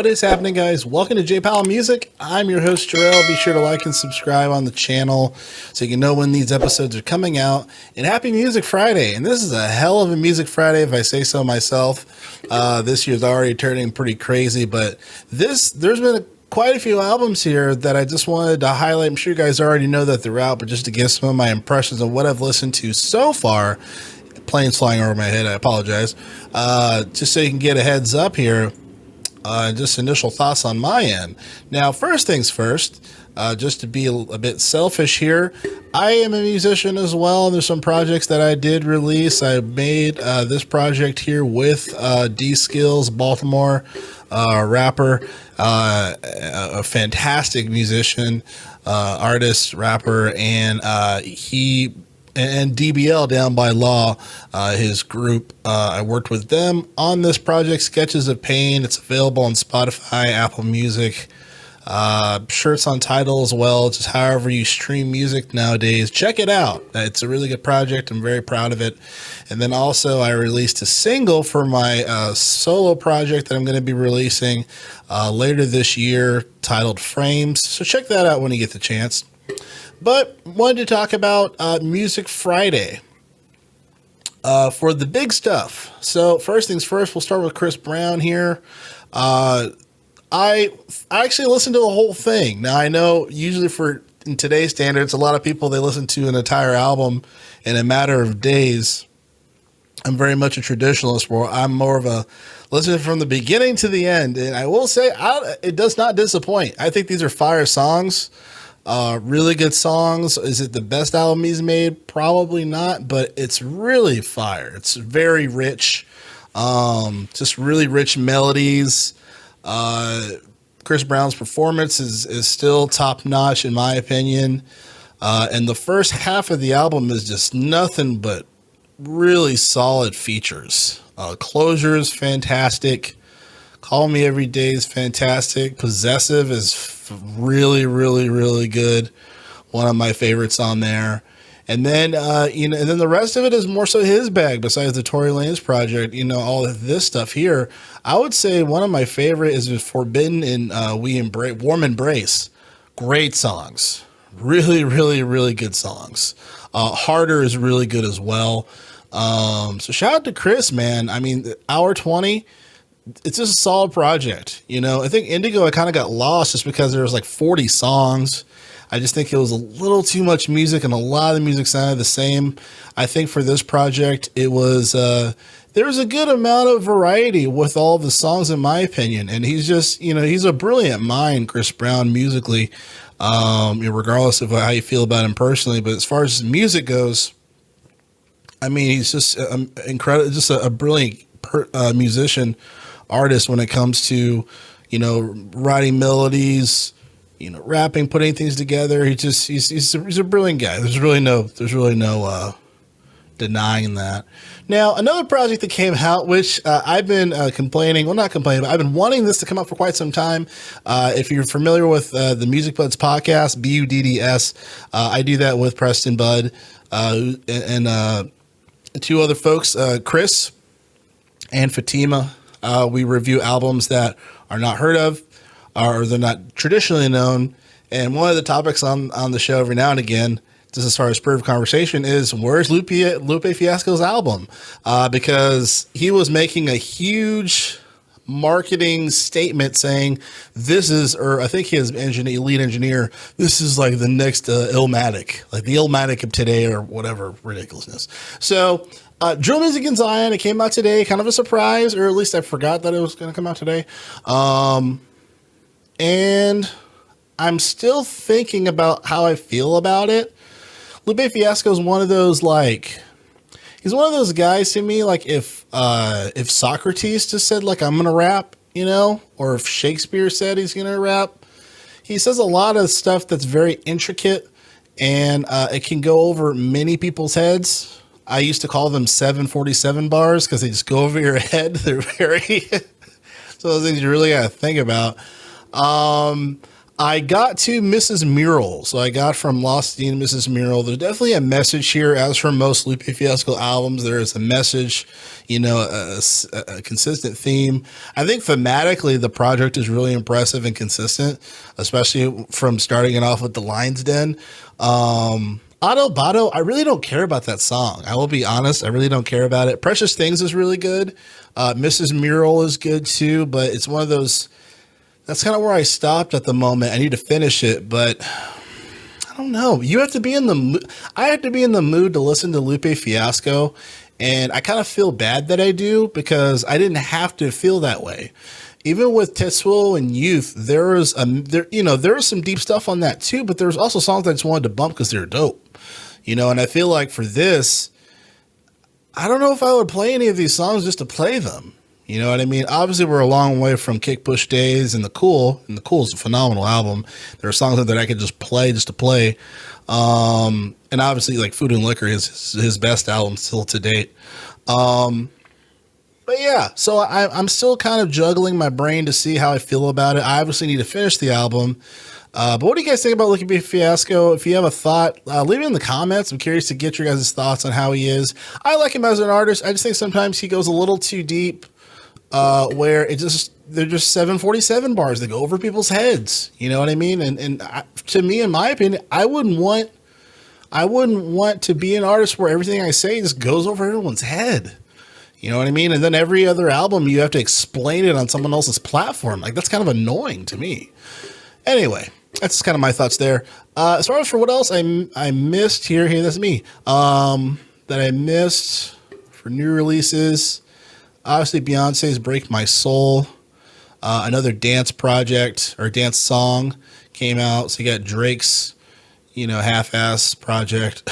What is happening, guys? Welcome to J Powell Music. I'm your host, Jarrell. Be sure to like and subscribe on the channel so you can know when these episodes are coming out. And happy Music Friday. And this is a hell of a Music Friday, if I say so myself. This year's already turning pretty crazy, but there's been quite a few albums here that I just wanted to highlight. I'm sure you guys already know that they're out, but just to give some of my impressions of what I've listened to so far. Planes flying over my head, I apologize. Just so you can get a heads up here. Just initial thoughts on my end. Now, first things first, just to be a bit selfish here, I am a musician as well. There's some projects that I did release. I made this project here with D Skills, Baltimore rapper, a fantastic musician, artist, rapper, and he and DBL Down by Law, his group. I worked with them on this project, Sketches of Pain. It's available on Spotify, Apple Music. Sure, it's on Tidal as well. Just however you stream music nowadays. Check it out. It's a really good project. I'm very proud of it. And then also I released a single for my solo project that I'm going to be releasing later this year titled Frames. So check that out when you get the chance. But wanted to talk about Music Friday for the big stuff. So first things first, we'll start with Chris Brown here. I actually listened to the whole thing. Now, I know usually in today's standards, a lot of people, they listen to an entire album in a matter of days. I'm very much a traditionalist where I'm more of a listen from the beginning to the end. And I will say it does not disappoint. I think these are fire songs. Really good songs. Is it the best album he's made? Probably not, but it's really fire. It's very rich. Just really rich melodies. Chris Brown's performance is still top notch in my opinion. And the first half of the album is just nothing but really solid features. Closure is fantastic. Call Me Every Day is fantastic. Possessive is really, really, really good. One of my favorites on there. And then, and then the rest of it is more so his bag besides the Tory Lanez project, all of this stuff here. I would say one of my favorite is Forbidden and Warm Embrace. Great songs. Really, really, really good songs. Harder is really good as well. So shout out to Chris, man. I mean, hour 20, it's just a solid project. I think Indigo, I kind of got lost just because there was like 40 songs. I just think it was a little too much music and a lot of the music sounded the same. I think for this project, it was, there was a good amount of variety with all the songs in my opinion. And he's just, he's a brilliant mind, Chris Brown, musically, regardless of how you feel about him personally. But as far as music goes, I mean, he's just incredible, just a brilliant musician, artist when it comes to, writing melodies, rapping, putting things together. He's a brilliant guy. There's really no denying that. Now, another project that came out, which I've been not complaining, but I've been wanting this to come out for quite some time. If you're familiar with the Music Buds podcast, BUDDS, I do that with Preston Bud and two other folks, Chris and Fatima. We review albums that are not heard of, or they're not traditionally known. And one of the topics on the show every now and again, just as far as spur of conversation, is where's Lupe Fiasco's album? Because he was making a huge marketing statement saying this is, or I think his lead engineer, this is like the next Illmatic, like the Illmatic of today or whatever ridiculousness. So Drill Music in Zion, it came out today, kind of a surprise, or at least I forgot that it was going to come out today. And I'm still thinking about how I feel about it. Lupe Fiasco is one of those, he's one of those guys to me, like if Socrates just said, I'm going to rap, or if Shakespeare said he's going to rap, he says a lot of stuff that's very intricate and it can go over many people's heads. I used to call them 747 bars because they just go over your head. They're very, so those things you really got to think about. I got to Mrs. Mural. So I got from Lost Dean Mrs. Mural. There's definitely a message here, as for most Lupe Fiasco albums. There is a message, a consistent theme. I think thematically, the project is really impressive and consistent, especially from starting it off with the Lion's Den. Auto Bado, I really don't care about that song. I will be honest. I really don't care about it. Precious Things is really good. Mrs. Mural is good too, but it's one of those. That's kind of where I stopped at the moment. I need to finish it, but I don't know. You have to be in the mood. I have to be in the mood to listen to Lupe Fiasco, and I kind of feel bad that I do because I didn't have to feel that way. Even with Tetsuo and Youth, there was some deep stuff on that too, but there was also songs I just wanted to bump because they're dope. And I feel like for this, I don't know if I would play any of these songs just to play them. You know what I mean? Obviously, we're a long way from Kick Push Days and The Cool. And The Cool is a phenomenal album. There are songs that I could just play just to play. And obviously, like Food and Liquor is his best album still to date. But yeah, so I'm still kind of juggling my brain to see how I feel about it. I obviously need to finish the album. But what do you guys think about Lupe Fiasco? If you have a thought, leave it in the comments. I'm curious to get your guys' thoughts on how he is. I like him as an artist. I just think sometimes he goes a little too deep. Where they're just 747 bars that go over people's heads. You know what I mean? And to me, in my opinion, I wouldn't want to be an artist where everything I say just goes over everyone's head. You know what I mean? And then every other album, you have to explain it on someone else's platform. Like, that's kind of annoying to me. Anyway, that's kind of my thoughts there. As far as for what else I missed here, that's me, that I missed for new releases. Obviously, Beyonce's Break My Soul, another dance project or dance song came out. So you got Drake's, half-ass project.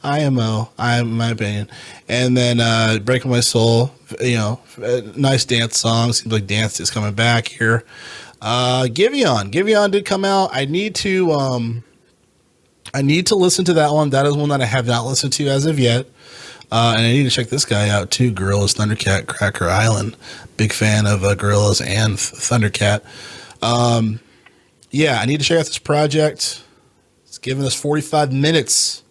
IMO, in my opinion. And then Break My Soul, nice dance song. Seems like dance is coming back here. Giveon did come out. I need to listen to that one. That is one that I have not listened to as of yet. And I need to check this guy out too. Gorillaz, Thundercat, Cracker Island. Big fan of Gorillaz and Thundercat. I need to check out this project. It's giving us 45 minutes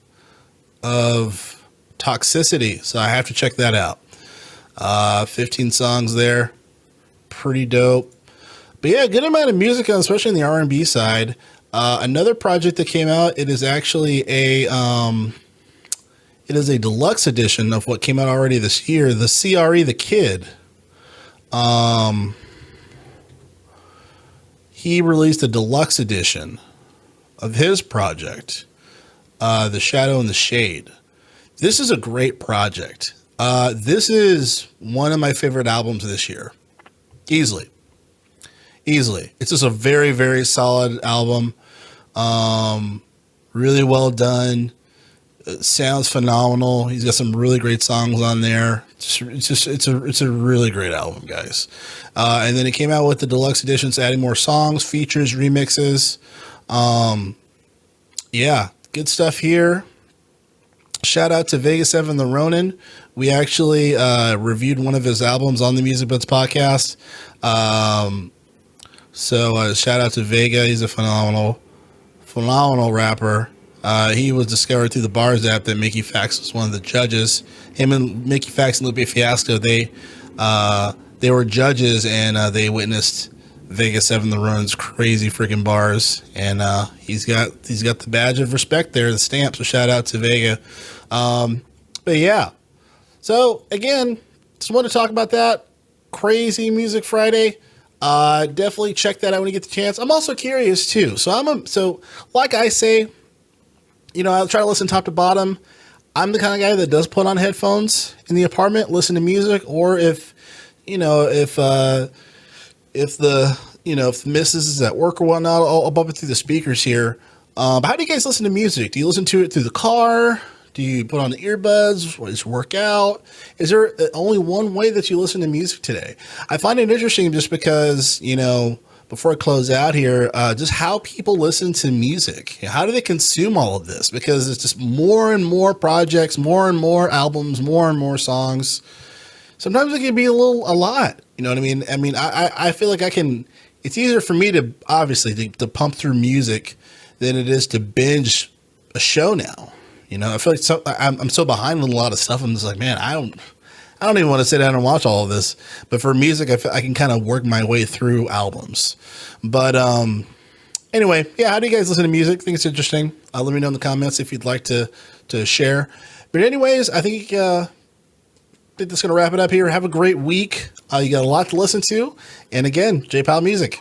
of toxicity, so I have to check that out. 15 songs there, pretty dope. But yeah, good amount of music, especially on the R&B side. Another project that came out. It is actually It is a deluxe edition of what came out already this year, the CRE The Kid. He released a deluxe edition of his project, The Shadow and the Shade. This is a great project. This is one of my favorite albums this year. Easily. It's just a very, very solid album. Really well done. It sounds phenomenal. He's got some really great songs on there. It's a really great album, guys. And then it came out with the deluxe editions, adding more songs, features, remixes. Good stuff here. Shout out to Vega 7 the Ronin. We actually reviewed one of his albums on the Music Bits podcast. So shout out to Vega. He's a phenomenal rapper. He was discovered through the Bars app that Mickey Fax was one of the judges. Him and Mickey Fax and Lupe Fiasco, they were judges, and they witnessed Vega 7 the Ronin's crazy freaking bars. And he's got the badge of respect there, the stamp. So shout out to Vega. But yeah. So again, just want to talk about that. Crazy Music Friday. Definitely check that out when you get the chance. I'm also curious too. So like I say, I'll try to listen top to bottom. I'm the kind of guy that does put on headphones in the apartment, listen to music, or if the missus is at work or whatnot, I'll bump it through the speakers here. But how do you guys listen to music? Do you listen to it through the car? Do you put on the earbuds? What is work out? Is there only one way that you listen to music today? I find it interesting just because, before I close out here, just how people listen to music. How do they consume all of this? Because it's just more and more projects, more and more albums, more and more songs. Sometimes it can be a lot. You know what I mean? I feel like I can it's easier for me to obviously to pump through music than it is to binge a show now. You know, I feel like I'm so behind with a lot of stuff. I'm just like, man, I don't even want to sit down and watch all of this. But for music, I can kind of work my way through albums. But anyway, yeah, how do you guys listen to music? I think it's interesting. Let me know in the comments if you'd like to share. But anyways, I think that's going to wrap it up here. Have a great week. You got a lot to listen to. And again, J Powell Music.